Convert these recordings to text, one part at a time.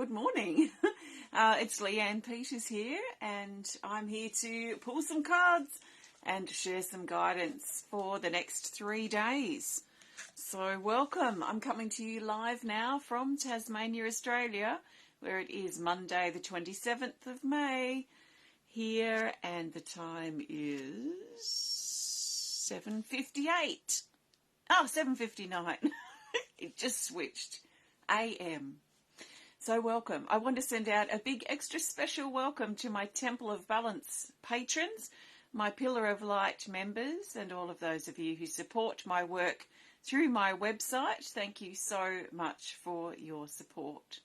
good morning. It's Leanne Peters here, and I'm here to pull some cards and share some guidance for the next 3 days. So welcome. I'm coming to you live now from Tasmania, Australia, where it is Monday the 27th of May here, and the time is 7:58. Oh, 7:59. It just switched. AM. So welcome. I want to send out a big extra special welcome to my Temple of Balance patrons, my Pillar of Light members, and all of those of you who support my work through my website. Thank you so much for your support.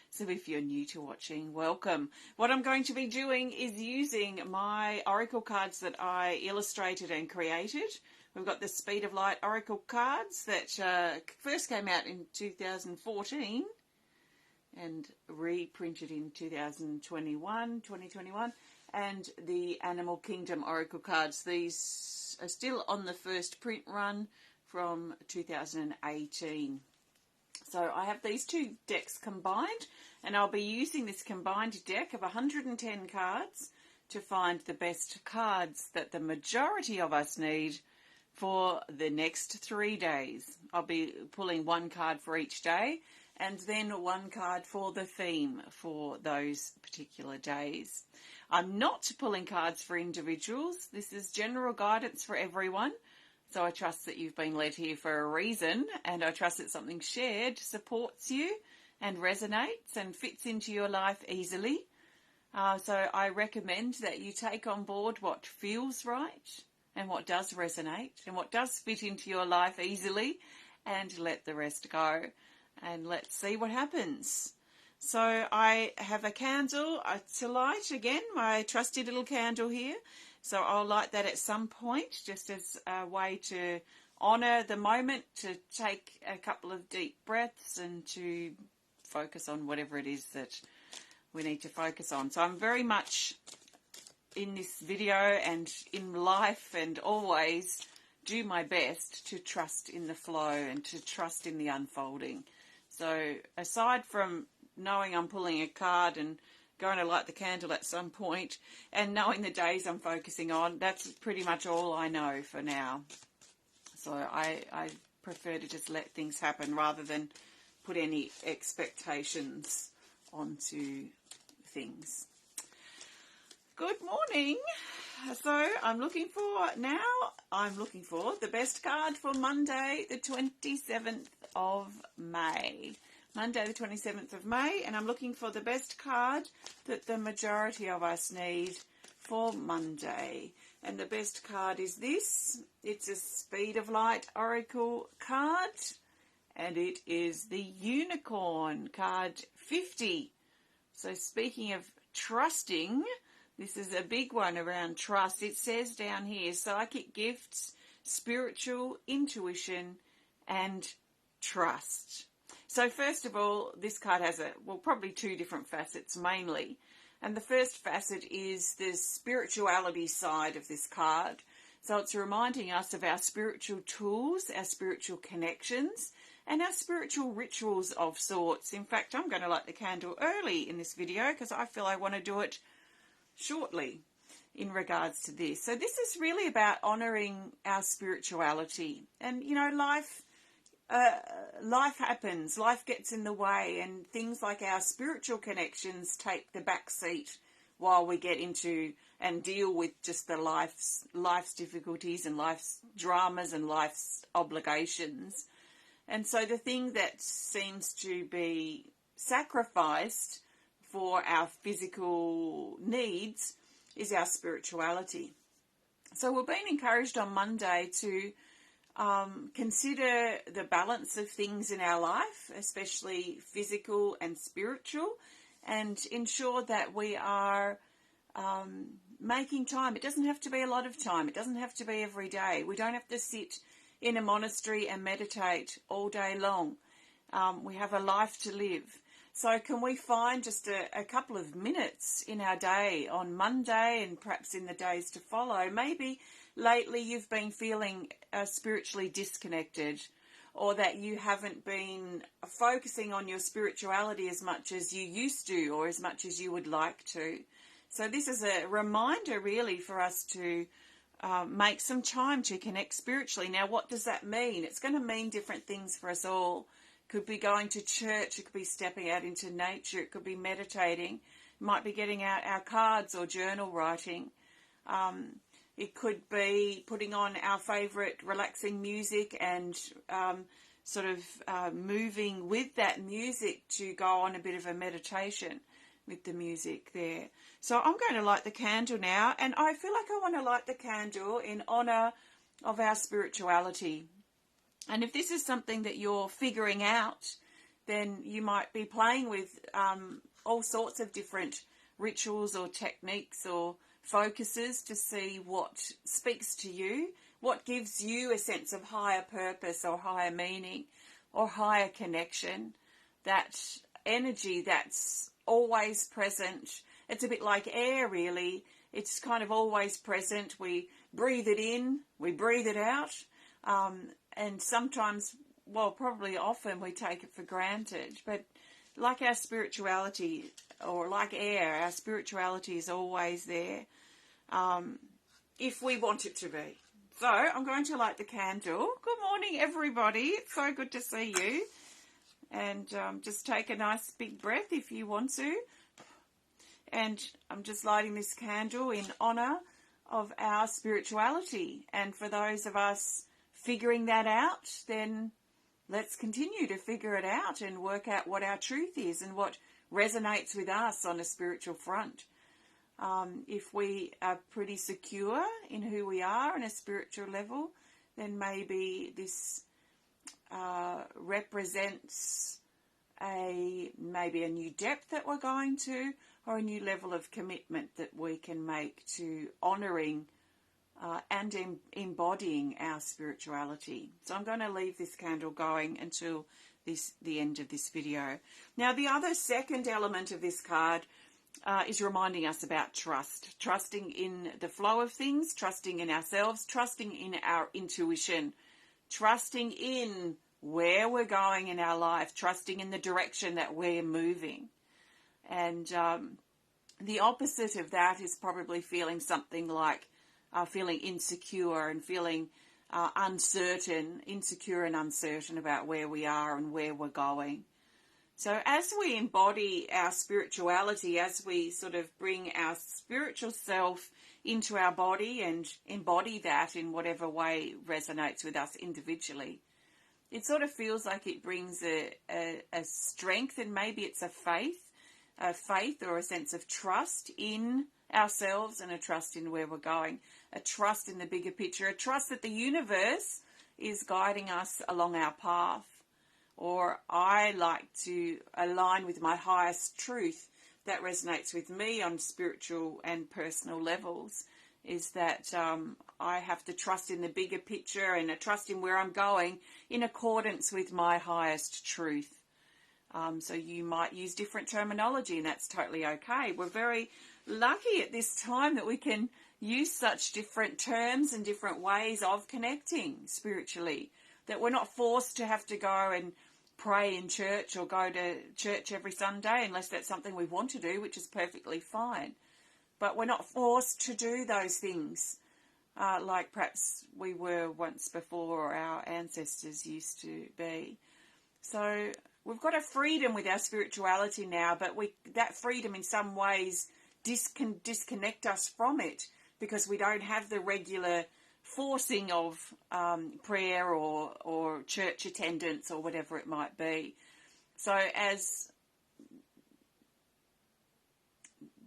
So if you're new to watching, welcome. What I'm going to be doing is using my oracle cards that I illustrated and created. We've got the Speed of Light oracle cards that first came out in 2014 and reprinted in 2021, and the Animal Kingdom oracle cards. These are still on the first print run from 2018. So I have these two decks combined, and I'll be using this combined deck of 110 cards to find the best cards that the majority of us need for the next 3 days. I'll be pulling one card for each day and then one card for the theme for those particular days. I'm not pulling cards for individuals. This is general guidance for everyone. So I trust that you've been led here for a reason, and I trust that something shared supports you and resonates and fits into your life easily. So I recommend that you take on board what feels right and what does resonate and what does fit into your life easily, and let the rest go. And let's see what happens. So I have a candle to light again, my trusty little candle here. So I'll light that at some point, just as a way to honour the moment, to take a couple of deep breaths and to focus on whatever it is that we need to focus on. So I'm very much in this video and in life and always do my best to trust in the flow and to trust in the unfolding. So aside from knowing I'm pulling a card and going to light the candle at some point and knowing the days I'm focusing on, that's pretty much all I know for now. So I prefer to just let things happen rather than put any expectations onto things. Good morning. So I'm looking for the best card for Monday the 27th of May. Monday the 27th of May, and I'm looking for the best card that the majority of us need for Monday. And the best card is this. It's a Speed of Light oracle card, and it is the Unicorn, card 50. So speaking of trusting, this is a big one around trust. It says down here, psychic gifts, spiritual intuition, and trust. So first of all, this card has probably two different facets mainly. And the first facet is the spirituality side of this card. So it's reminding us of our spiritual tools, our spiritual connections, and our spiritual rituals of sorts. In fact, I'm going to light the candle early in this video because I feel I want to do it shortly in regards to this. So this is really about honouring our spirituality. And, you know, life happens, life gets in the way, and things like our spiritual connections take the back seat while we get into and deal with just the life's difficulties and life's dramas and life's obligations. And so the thing that seems to be sacrificed for our physical needs is our spirituality. So we're being encouraged on Monday to consider the balance of things in our life, especially physical and spiritual, and ensure that we are making time. It doesn't have to be a lot of time. It doesn't have to be every day. We don't have to sit in a monastery and meditate all day long. We have a life to live. So can we find just a couple of minutes in our day on Monday and perhaps in the days to follow? Maybe lately you've been feeling spiritually disconnected, or that you haven't been focusing on your spirituality as much as you used to, or as much as you would like to. So this is a reminder really for us to make some time to connect spiritually. Now, what does that mean? It's going to mean different things for us all. It could be going to church, it could be stepping out into nature, it could be meditating, it might be getting out our cards or journal writing. It could be putting on our favourite relaxing music and moving with that music to go on a bit of a meditation with the music there. So I'm going to light the candle now, and I feel like I want to light the candle in honour of our spirituality. And if this is something that you're figuring out, then you might be playing with all sorts of different rituals or techniques or focuses to see what speaks to you, what gives you a sense of higher purpose or higher meaning or higher connection, that energy that's always present. It's a bit like air, really. It's kind of always present. We breathe it in, we breathe it out, and sometimes, well, probably often we take it for granted. But like our spirituality, or like air, our spirituality is always there, if we want it to be. So I'm going to light the candle. Good morning, everybody. It's so good to see you. And just take a nice big breath if you want to. And I'm just lighting this candle in honour of our spirituality. And for those of us figuring that out, then let's continue to figure it out and work out what our truth is and what resonates with us on a spiritual front. If we are pretty secure in who we are on a spiritual level, then maybe this represents maybe a new depth that we're going to, or a new level of commitment that we can make to honouring and embodying our spirituality. So I'm going to leave this candle going until the end of this video. Now, the other second element of this card is reminding us about trust. Trusting in the flow of things, trusting in ourselves, trusting in our intuition, trusting in where we're going in our life, trusting in the direction that we're moving. And the opposite of that is probably feeling something like feeling insecure and feeling insecure and uncertain about where we are and where we're going. So as we embody our spirituality, as we sort of bring our spiritual self into our body and embody that in whatever way resonates with us individually, it sort of feels like it brings a strength, and maybe it's a faith or a sense of trust in ourselves and a trust in where we're going, a trust in the bigger picture, a trust that the universe is guiding us along our path. Or I like to align with my highest truth that resonates with me on spiritual and personal levels, is that I have to trust in the bigger picture and a trust in where I'm going in accordance with my highest truth. So you might use different terminology, and that's totally okay. We're very lucky at this time that we can use such different terms and different ways of connecting spiritually, that we're not forced to have to go and pray in church or go to church every Sunday unless that's something we want to do, which is perfectly fine. But we're not forced to do those things like perhaps we were once before, or our ancestors used to be. So we've got a freedom with our spirituality now, but that freedom in some ways can disconnect us from it, because we don't have the regular forcing of prayer or church attendance or whatever it might be. So as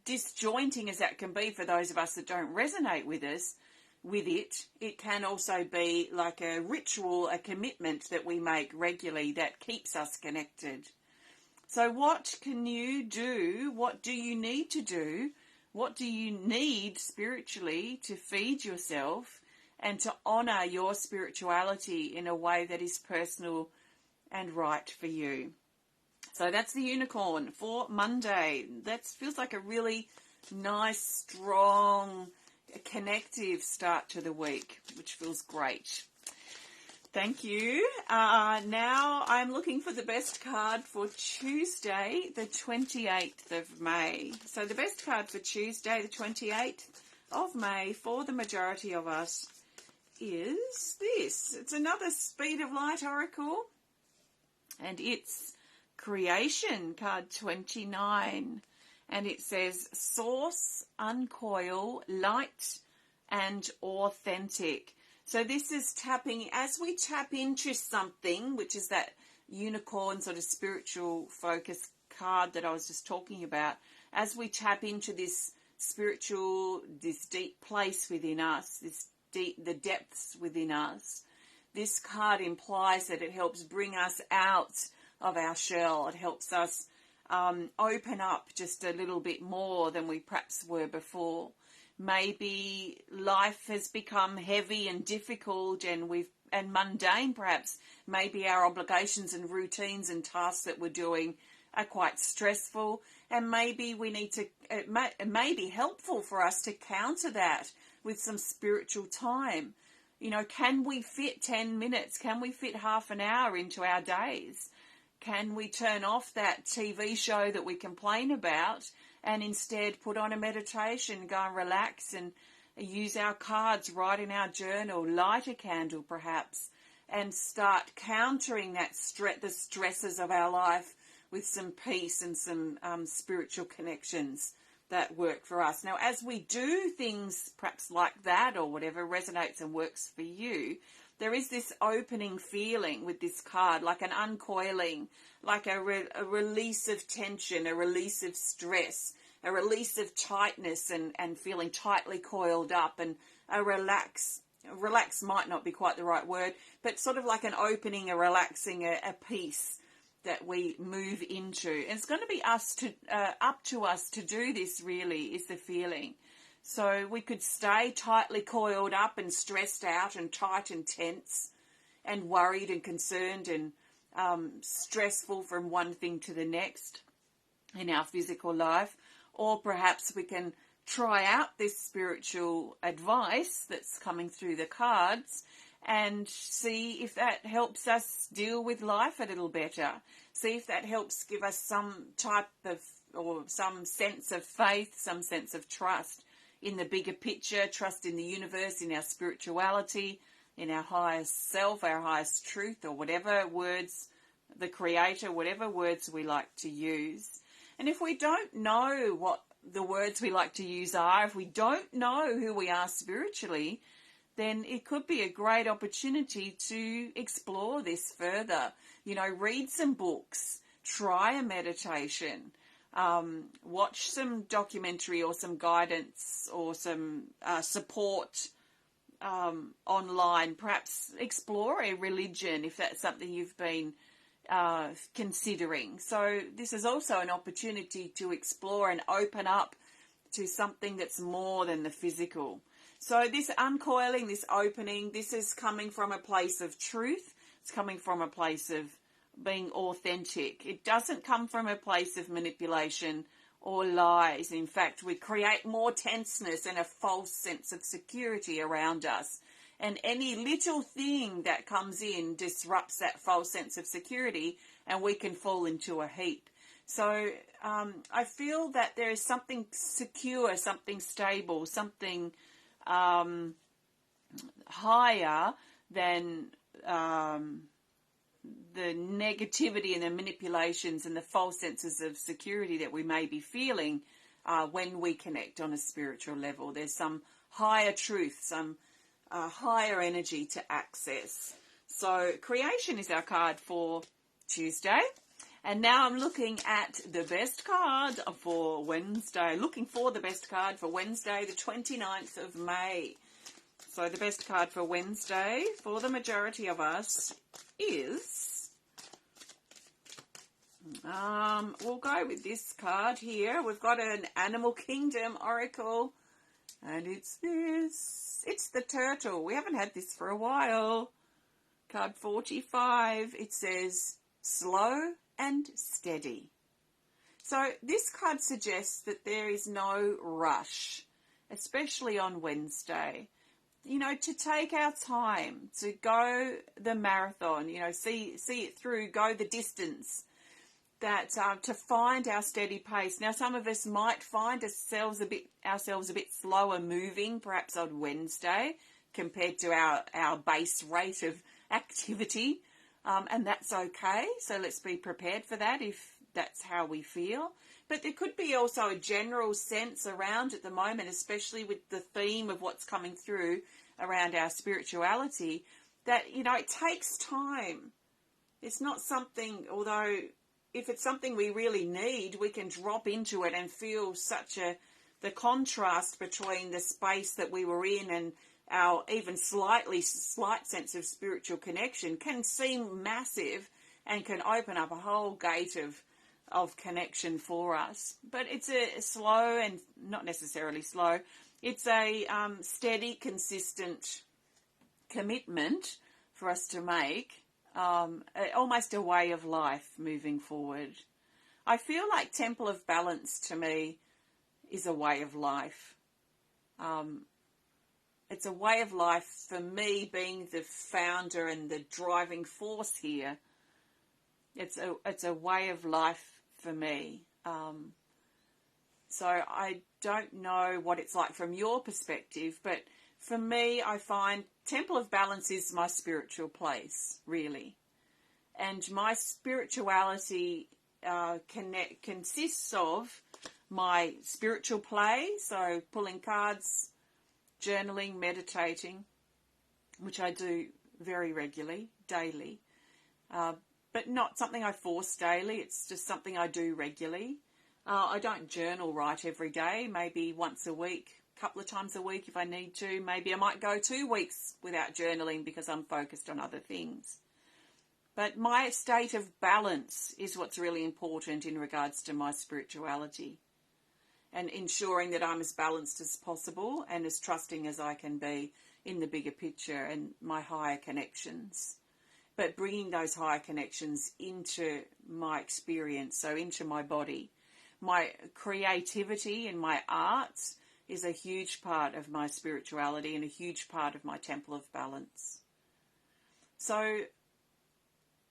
disjointing as that can be for those of us that don't resonate with it, it can also be like a ritual, a commitment that we make regularly that keeps us connected. So what can you do? What do you need to do? What do you need spiritually to feed yourself and to honour your spirituality in a way that is personal and right for you? So that's the unicorn for Monday. That feels like a really nice, strong, connective start to the week, which feels great. Thank you. Now I'm looking for the best card for Tuesday, the 28th of May. So the best card for Tuesday, the 28th of May, for the majority of us, is this. It's another Speed of Light Oracle, and it's Creation, card 29. And it says, Source, Uncoil, Light, and Authentic. So this is tapping, as we tap into something, which is that unicorn sort of spiritual focus card that I was just talking about, as we tap into this spiritual, this deep place within us, the depths within us, this card implies that it helps bring us out of our shell. It helps us open up just a little bit more than we perhaps were before. Maybe life has become heavy and difficult and mundane perhaps. Maybe our obligations and routines and tasks that we're doing are quite stressful, and maybe it may be helpful for us to counter that with some spiritual time. You know, can we fit 10 minutes? Can we fit half an hour into our days? Can we turn off that TV show that we complain about and instead put on a meditation, go and relax and use our cards, write in our journal, light a candle perhaps, and start countering that the stresses of our life with some peace and some spiritual connections that work for us. Now, as we do things perhaps like that or whatever resonates and works for you, there is this opening feeling with this card, like an uncoiling, like a release of tension, a release of stress, a release of tightness and feeling tightly coiled up, and a relax might not be quite the right word, but sort of like an opening, a relaxing, a peace that we move into. And it's going to be up to us to do this, really, is the feeling. So we could stay tightly coiled up and stressed out and tight and tense and worried and concerned and stressful from one thing to the next in our physical life. Or perhaps we can try out this spiritual advice that's coming through the cards and see if that helps us deal with life a little better. See if that helps give us some type of, or some sense of faith, some sense of trust in the bigger picture, trust in the universe, in our spirituality, in our highest self, our highest truth, or whatever words, the Creator, whatever words we like to use. And if we don't know what the words we like to use are, if we don't know who we are spiritually, then it could be a great opportunity to explore this further. You know, read some books, try a meditation, watch some documentary or some guidance or some support online. Perhaps explore a religion if that's something you've been considering. So this is also an opportunity to explore and open up to something that's more than the physical. So this uncoiling, this opening, this is coming from a place of truth. It's coming from a place of being authentic. It doesn't come from a place of manipulation or lies. In fact, we create more tenseness and a false sense of security around us. And any little thing that comes in disrupts that false sense of security, and we can fall into a heap. So I feel that there is something secure, something stable, something higher than the negativity and the manipulations and the false senses of security that we may be feeling when we connect on a spiritual level. There's some higher truth, some higher energy to access. So creation is our card for Tuesday. And now I'm looking at the best card for Wednesday. Looking for the best card for Wednesday, the 29th of May. So the best card for Wednesday for the majority of us is... we'll go with this card here. We've got an Animal Kingdom Oracle. And it's this. It's the turtle. We haven't had this for a while. Card 45. It says, slow and steady. So this card suggests that there is no rush, especially on Wednesday. to take our time to go the marathon, see it through, go the distance, that to find our steady pace. Now, some of us might find ourselves a bit slower moving, perhaps on Wednesday, compared to our base rate of activity, and that's okay. So let's be prepared for that if that's how we feel. But there could be also a general sense around at the moment, especially with the theme of what's coming through around our spirituality, that, it takes time. It's not something, although if it's something we really need, we can drop into it and feel the contrast between the space that we were in and our even slight sense of spiritual connection can seem massive and can open up a whole gate of connection for us. But it's a slow, and not necessarily slow, it's a steady, consistent commitment for us to make, almost a way of life moving forward. I feel like Temple of Balance to me is a way of life. It's a way of life for me, being the founder and the driving force here. It's a way of life for me. So I don't know what it's like from your perspective, but for me, I find Temple of Balance is my spiritual place, really. And my spirituality consists of my spiritual play, so pulling cards, journaling, meditating, which I do very regularly, daily, but not something I force daily. It's just something I do regularly. I don't journal write every day, maybe once a week, a couple of times a week if I need to. Maybe I might go 2 weeks without journaling because I'm focused on other things. But my state of balance is what's really important in regards to my spirituality, and ensuring that I'm as balanced as possible and as trusting as I can be in the bigger picture and my higher connections. But bringing those higher connections into my experience, so into my body. My creativity and my arts is a huge part of my spirituality and a huge part of my Temple of Balance. So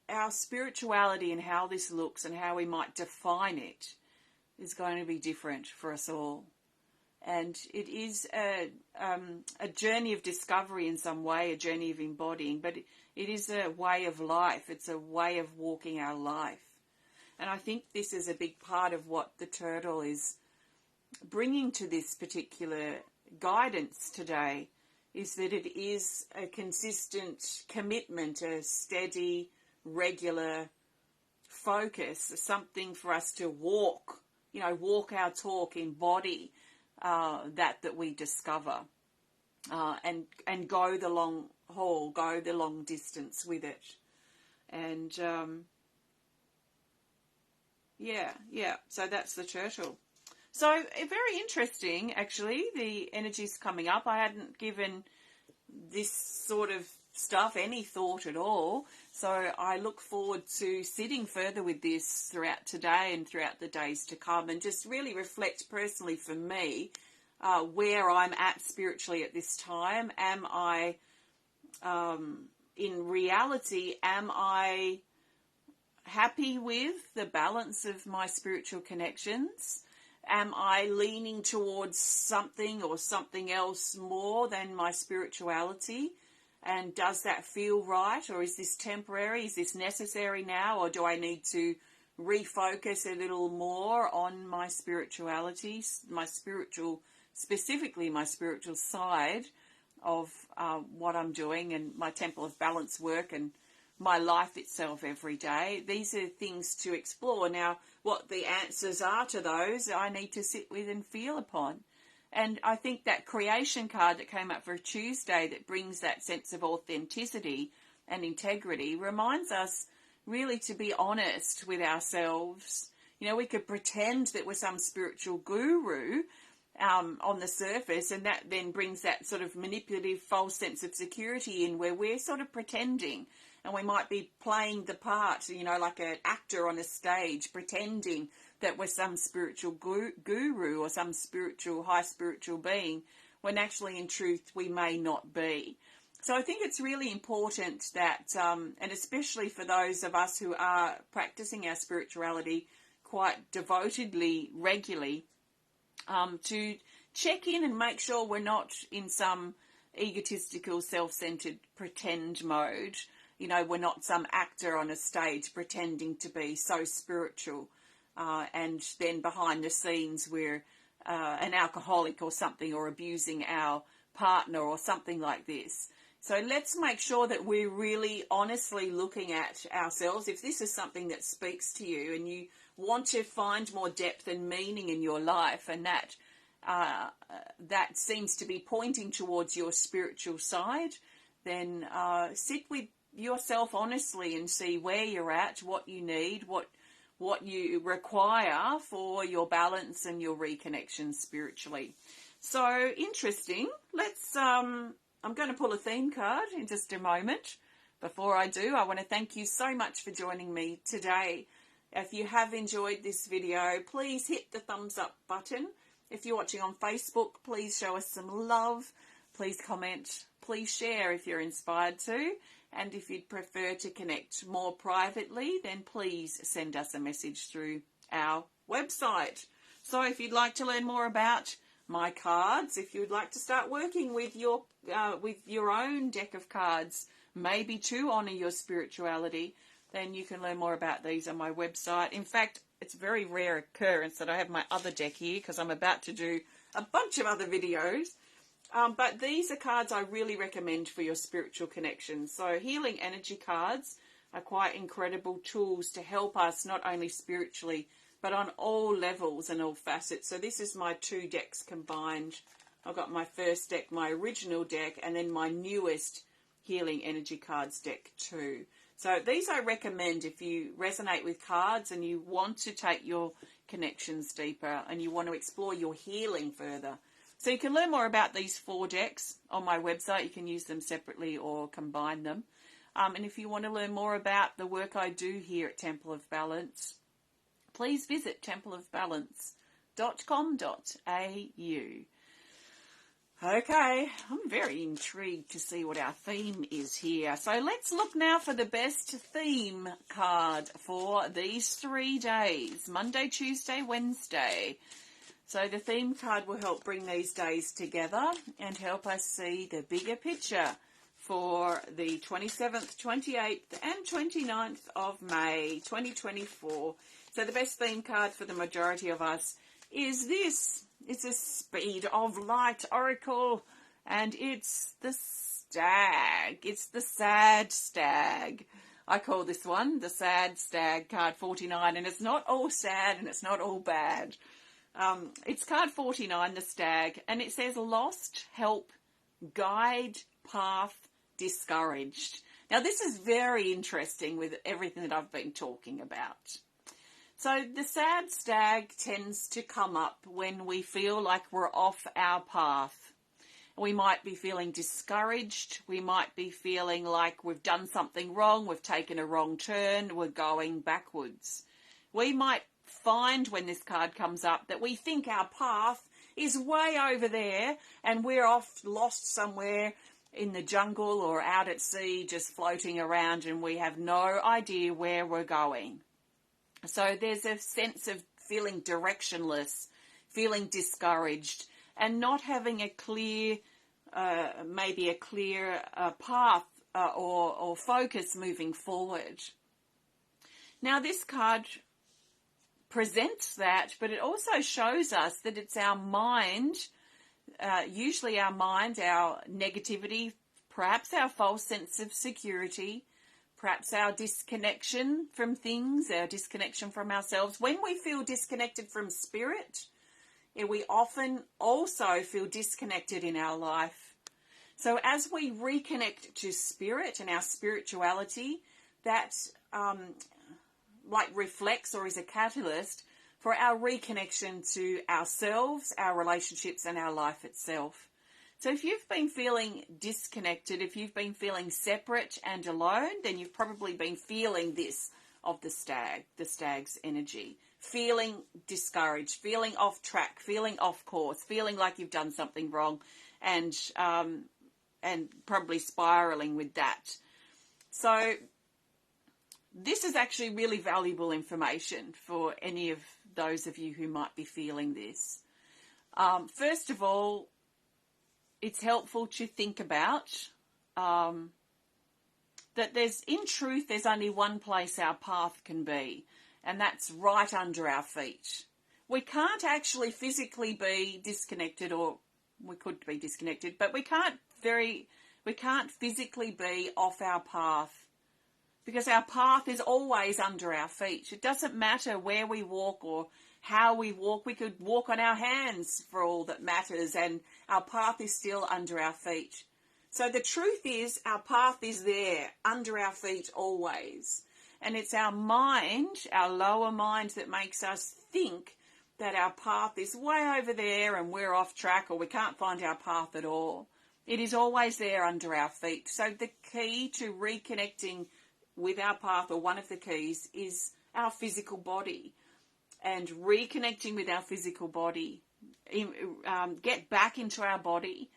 our spirituality and how this looks and how we might define it is going to be different for us all. And it is a journey of discovery in some way, a journey of embodying, but it is a way of life. It's a way of walking our life. And I think this is a big part of what the turtle is bringing to this particular guidance today, is that it is a consistent commitment, a steady, regular focus, something for us to walk our talk, embody that we discover, and go the long haul, go the long distance with it. And so that's the turtle. So very interesting, actually, the energies coming up. I hadn't given this sort of stuff any thought at all. So I look forward to sitting further with this throughout today and throughout the days to come, and just really reflect personally for me where I'm at spiritually at this time. Am I, in reality, am I happy with the balance of my spiritual connections? Am I leaning towards something or something else more than my spirituality? And does that feel right? Or is this temporary? Is this necessary now? Or do I need to refocus a little more on my spirituality, specifically my spiritual side of what I'm doing, and my Temple of Balance work and my life itself every day? These are things to explore. Now, what the answers are to those, I need to sit with and feel upon. And I think that creation card that came up for Tuesday, that brings that sense of authenticity and integrity, reminds us really to be honest with ourselves. We could pretend that we're some spiritual guru on the surface, and that then brings that sort of manipulative, false sense of security in, where we're sort of pretending. And we might be playing the part, like an actor on a stage, pretending that we're some spiritual guru or some high spiritual being, when actually in truth we may not be. So I think it's really important that, and especially for those of us who are practicing our spirituality quite devotedly, regularly, to check in and make sure we're not in some egotistical, self-centered pretend mode. You know, we're not some actor on a stage pretending to be so spiritual, and then behind the scenes we're an alcoholic or something, or abusing our partner or something like this. So let's make sure that we're really honestly looking at ourselves. If this is something that speaks to you and you want to find more depth and meaning in your life, and that that seems to be pointing towards your spiritual side, then sit with yourself honestly and see where you're at, what you need, what you require for your balance and your reconnection spiritually. So interesting. Let's I'm going to pull a theme card in just a moment. Before I do, I want to thank you so much for joining me today. If you have enjoyed this video, please hit the thumbs up button. If you're watching on Facebook, please show us some love. Please comment. Please share if you're inspired to. And if you'd prefer to connect more privately, then please send us a message through our website. So if you'd like to learn more about my cards, if you'd like to start working with your own deck of cards, maybe to honour your spirituality, then you can learn more about these on my website. In fact, it's a very rare occurrence that I have my other deck here because I'm about to do a bunch of other videos. But these are cards I really recommend for your spiritual connection. So healing energy cards are quite incredible tools to help us not only spiritually, but on all levels and all facets. So this is my two decks combined. I've got my first deck, my original deck, and then my newest healing energy cards deck too. So these I recommend if you resonate with cards and you want to take your connections deeper and you want to explore your healing further. So you can learn more about these 4 decks on my website. You can use them separately or combine them. And if you want to learn more about the work I do here at Temple of Balance, please visit templeofbalance.com.au. Okay, I'm very intrigued to see what our theme is here. So let's look now for the best theme card for these 3 days, Monday, Tuesday, Wednesday. So the theme card will help bring these days together and help us see the bigger picture for the 27th, 28th and 29th of May 2024. So the best theme card for the majority of us is this. It's a Speed of Light Oracle, and it's the Stag. It's the Sad Stag. I call this one the Sad Stag, card 49, and it's not all sad and it's not all bad. It's card 49, the Stag, and it says lost, help, guide, path, discouraged. Now this is very interesting with everything that I've been talking about. So the sad stag tends to come up when we feel like we're off our path. We might be feeling discouraged. We might be feeling like we've done something wrong. We've taken a wrong turn. We're going backwards. We might find when this card comes up that we think our path is way over there and we're off lost somewhere in the jungle or out at sea just floating around and we have no idea where we're going. So there's a sense of feeling directionless, feeling discouraged, and not having a clear, maybe a clear path or focus moving forward. Now this card presents that, but it also shows us that it's our mind, usually our mind, our negativity, perhaps our false sense of security, perhaps our disconnection from things, our disconnection from ourselves. When we feel disconnected from spirit, we often also feel disconnected in our life. So as we reconnect to spirit and our spirituality, that like reflects or is a catalyst for our reconnection to ourselves, our relationships and our life itself. So if you've been feeling disconnected, if you've been feeling separate and alone, then you've probably been feeling this of the stag's energy. Feeling discouraged, feeling off track, feeling off course, feeling like you've done something wrong, and probably spiraling with that. So this is actually really valuable information for any of those of you who might be feeling this. First of all, it's helpful to think about that there's only one place our path can be, and that's right under our feet. We can't actually physically be disconnected, or we could be disconnected, but we can't physically be off our path, because our path is always under our feet. It doesn't matter where we walk or how we walk. We could walk on our hands for all that matters, and our path is still under our feet. So the truth is, our path is there under our feet always. And it's our mind, our lower mind, that makes us think that our path is way over there and we're off track, or we can't find our path at all. It is always there under our feet. So the key to reconnecting with our path, or one of the keys, is our physical body. And reconnecting with our physical body, get back into our body.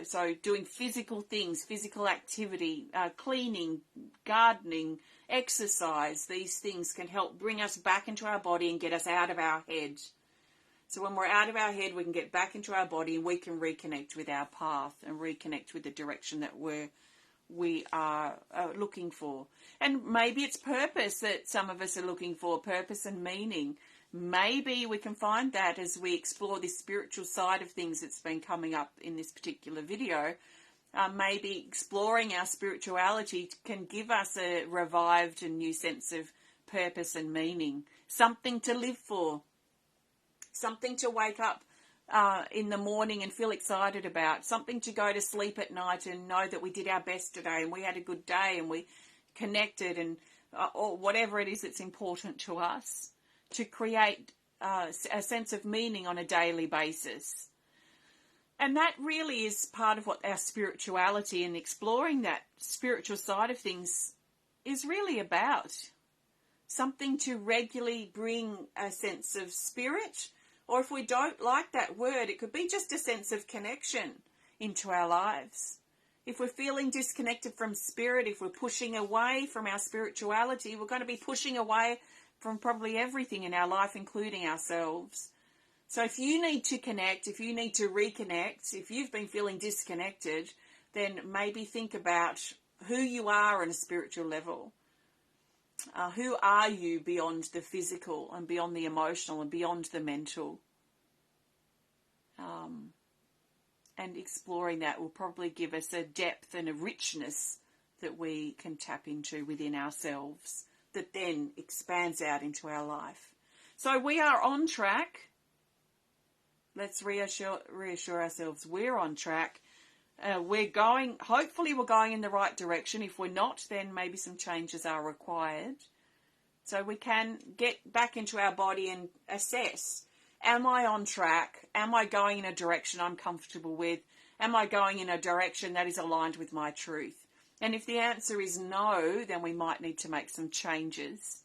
So doing physical things, physical activity, cleaning, gardening, exercise, these things can help bring us back into our body and get us out of our head. So when we're out of our head, we can get back into our body, and we can reconnect with our path and reconnect with the direction that we are looking for. And maybe it's purpose that some of us are looking for, purpose and meaning. Maybe we can find that as we explore this spiritual side of things that's been coming up in this particular video. Maybe exploring our spirituality can give us a revived and new sense of purpose and meaning. Something to live for. Something to wake up in the morning and feel excited about. Something to go to sleep at night and know that we did our best today and we had a good day and we connected, and or whatever it is that's important to us. To create a sense of meaning on a daily basis. And that really is part of what our spirituality and exploring that spiritual side of things is really about. Something to regularly bring a sense of spirit, or if we don't like that word, it could be just a sense of connection into our lives. If we're feeling disconnected from spirit, if we're pushing away from our spirituality, we're going to be pushing away from probably everything in our life, including ourselves. So if you need to connect, if you need to reconnect, if you've been feeling disconnected, then maybe think about who you are on a spiritual level. Who are you beyond the physical and beyond the emotional and beyond the mental? And exploring that will probably give us a depth and a richness that we can tap into within ourselves, that then expands out into our life. So we are on track. Let's reassure ourselves we're on track. Hopefully we're going in the right direction. If we're not, then maybe some changes are required. So we can get back into our body and assess, am I on track? Am I going in a direction I'm comfortable with? Am I going in a direction that is aligned with my truth? And if the answer is no, then we might need to make some changes.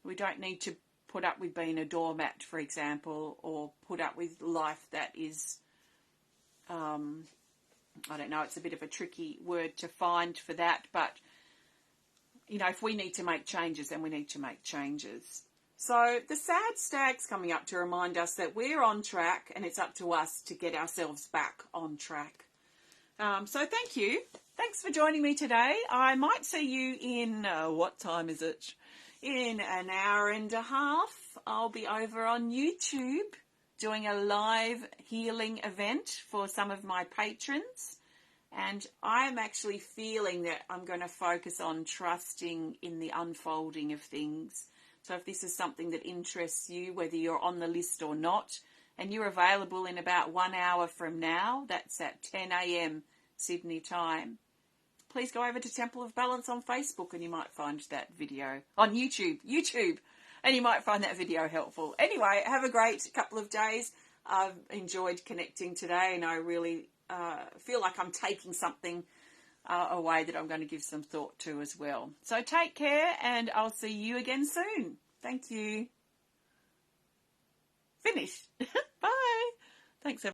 We don't need to put up with being a doormat, for example, or put up with life that is, I don't know, it's a bit of a tricky word to find for that. But, you know, if we need to make changes, then we need to make changes. So the sad stag's coming up to remind us that we're on track, and it's up to us to get ourselves back on track. So thank you. Thanks for joining me today. I might see you in, what time is it? In an hour and a half. I'll be over on YouTube doing a live healing event for some of my patrons. And I'm actually feeling that I'm going to focus on trusting in the unfolding of things. So if this is something that interests you, whether you're on the list or not, and you're available in about 1 hour from now, that's at 10 a.m. Sydney time, please go over to Temple of Balance on Facebook and you might find that video on YouTube, and you might find that video helpful. Anyway, have a great couple of days. I've enjoyed connecting today, and I really feel like I'm taking something a way that I'm going to give some thought to as well. So take care, and I'll see you again soon. Thank you. Finished. Bye. Thanks, everyone.